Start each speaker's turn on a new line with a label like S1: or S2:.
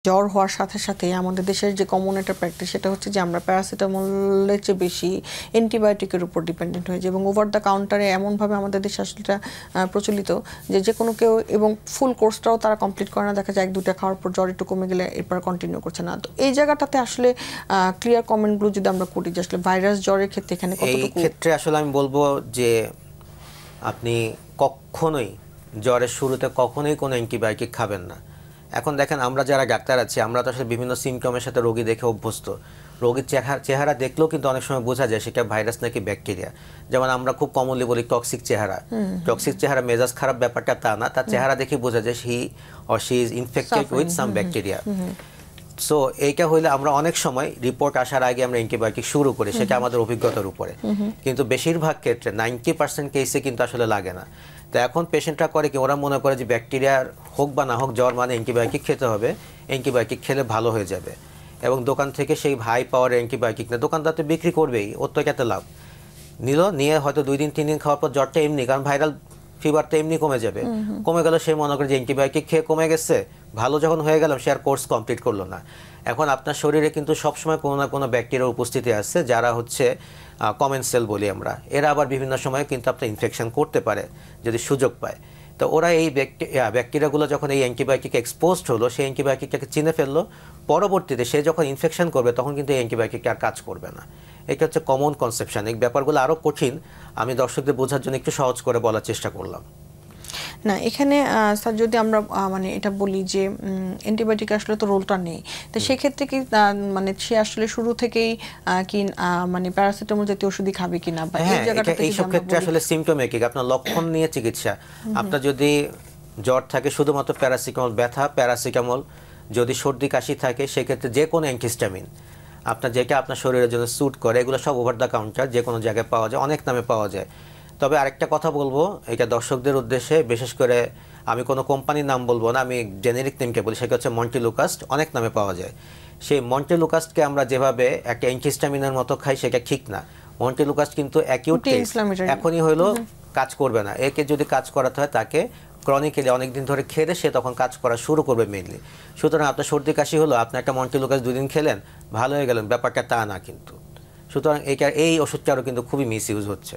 S1: জ্বর হওয়ার সাথে সাথে আমাদের দেশের যে কমন একটা প্র্যাকটিস সেটা হচ্ছে যে আমরা প্যারাসিটামলের চেয়ে বেশি অ্যান্টিবায়োটিকের উপর ডিপেন্ডেন্ট হয়ে যাই এবং ওভার দ্য কাউন্টারে এমনভাবে আমাদের দেশে আসলে এটা প্রচলিত যে কোনো কেউ এবং ফুল কোর্সটাও তারা কমপ্লিট করে না, দেখা যায় 1-2টা খাওয়ার পর জ্বর একটু কমে গেলে এরপর কন্টিনিউ করছে না। তো এই জায়গাটাতে আসলে ক্লিয়ার কমেন্টগুলো যদি আমরা করি যে আসলে ভাইরাস জ্বরের ক্ষেত্রে এখানে কতটুকু
S2: এই ক্ষেত্রে আসলে আমি বলবো যে আপনি কখনোই জ্বরের শুরুতে কখনোই কোনো অ্যান্টিবায়োটিক খাবেন না। এখন দেখেন আমরা যারা ডাক্তার আছি আমরা তো আসলে বিভিন্ন সিমটমের সাথে রোগী দেখে অভ্যস্ত। রোগীর চেহারা দেখলেও কিন্তু অনেক সময় বোঝা যায় সেটা ভাইরাস নাকি ব্যাকটেরিয়া। যেমন আমরা খুব কমনলি বলি টক্সিক চেহারা মেজাজ খারাপ ব্যাপারটা তা না, তার চেহারা দেখে বোঝা যায় he or she is infected with some bacteria. So এইটা হইলে আমরা অনেক সময় রিপোর্ট আসার আগে আমরা অ্যান্টিবায়োটিক শুরু করি, সেটা আমাদের অভিজ্ঞতার উপরে। কিন্তু বেশিরভাগ ক্ষেত্রে 90% কেসে কিন্তু আসলে লাগে না। তো এখন পেশেন্টরা করে কি, ওরা মনে করে যে ব্যাকটেরিয়ার হোক বা না হোক জ্বর মানে অ্যান্টিবায়োটিক খেতে হবে, অ্যান্টিবায়োটিক খেলে ভালো হয়ে যাবে। এবং দোকান থেকে সেই হাই পাওয়ার অ্যান্টিবায়োটিক না, দোকানদার তো বিক্রি করবেই, ওর তো এটাতে লাভ। নিয়ে হয়তো 2 দিন 3 দিন খাওয়ার পর জ্বরটা এমনি, কারণ ভাইরাল ফিভার তো এমনি কমে যাবে, কমে গেল সে মনে করে যে অ্যান্টিবায়োটিক খেয়ে কমে গেছে, ভালো যখন হয়ে গেলাম সে আর কোর্স কমপ্লিট করলো না। এখন আপনার শরীরে কিন্তু সবসময় কোনো না কোনো ব্যাকটেরিয়ার উপস্থিতি আছে যারা হচ্ছে কমেন সেল বলি আমরা, এরা আবার বিভিন্ন সময় কিন্তু আপনার ইনফেকশন করতে পারে যদি সুযোগ পায়। তো ওরা এই ব্যাকটেরিয়াগুলো যখন এই অ্যান্টিবায়োটিক এক্সপোজড হলো, সেই অ্যান্টিবায়োটিকটাকে চিনে ফেললো, পরবর্তীতে সে যখন ইনফেকশন করবে তখন কিন্তু এই অ্যান্টিবায়োটিক আর কাজ করবে না। এটা হচ্ছে কমন কনসেপশন। এই ব্যাপারগুলো আরও কঠিন, আমি দর্শকদের বোঝার জন্য একটু সহজ করে বলার চেষ্টা করলাম।
S1: না এখানে স্যার যদি আমরা মানে এটা বলি যে অ্যান্টিবায়োটিক আসলে তো রোলটা নেই, তো সেক্ষেত্রে কি মানে সে আসলে শুরু থেকেই কি মানে প্যারাসিটামল জাতীয় ওষুধই খাবে কিনা, বা এই জায়গাটাতে
S2: এইসব ক্ষেত্রে আসলে সিমটোমেটিক আপনার লক্ষণ নিয়ে চিকিৎসা। আপনার যদি জ্বর থাকে শুধুমাত্র প্যারাসিটামল, ব্যথা প্যারাসিটামল, যদি সর্দি কাশি থাকে সেক্ষেত্রে যে কোনো অ্যান্টিহিস্টামিন আপনার যেটা আপনার শরীরের জন্য স্যুট করে, এগুলো সব ওভার দ্য কাউন্টার যে কোনো জায়গায় পাওয়া যায়, অনেক নামে পাওয়া যায়। তবে আরেকটা কথা বলবো এটা দর্শকদের উদ্দেশ্যে, বিশেষ করে আমি কোনো কোম্পানির নাম বলবো না, আমি জেনেরিক নেমকে বলি, সেটা হচ্ছে মন্টেলুকাস্ট, অনেক নামে পাওয়া যায়। সেই মন্টেলুকাস্টকে আমরা যেভাবে একটা অ্যান্টিহিস্টামিনের মতো খাই সেটা ঠিক না। মন্টেলুকাস্ট কিন্তু অ্যাকিউট কেস, এখনই হইলো কাজ করবে না। একে যদি কাজ করাতে হয় তাকে ক্রনিক্যালি অনেকদিন ধরে খেলে সে তখন কাজ করা শুরু করবে মেইনলি। সুতরাং আপনার সর্দি কাশি হলো, আপনি একটা মন্টেলুকাস্ট 2 দিন খেলেন ভালো হয়ে গেলেন, ব্যাপারটা তা না কিন্তু। সুতরাং এই ওষুধটা আরও কিন্তু খুবই মিস ইউজ হচ্ছে।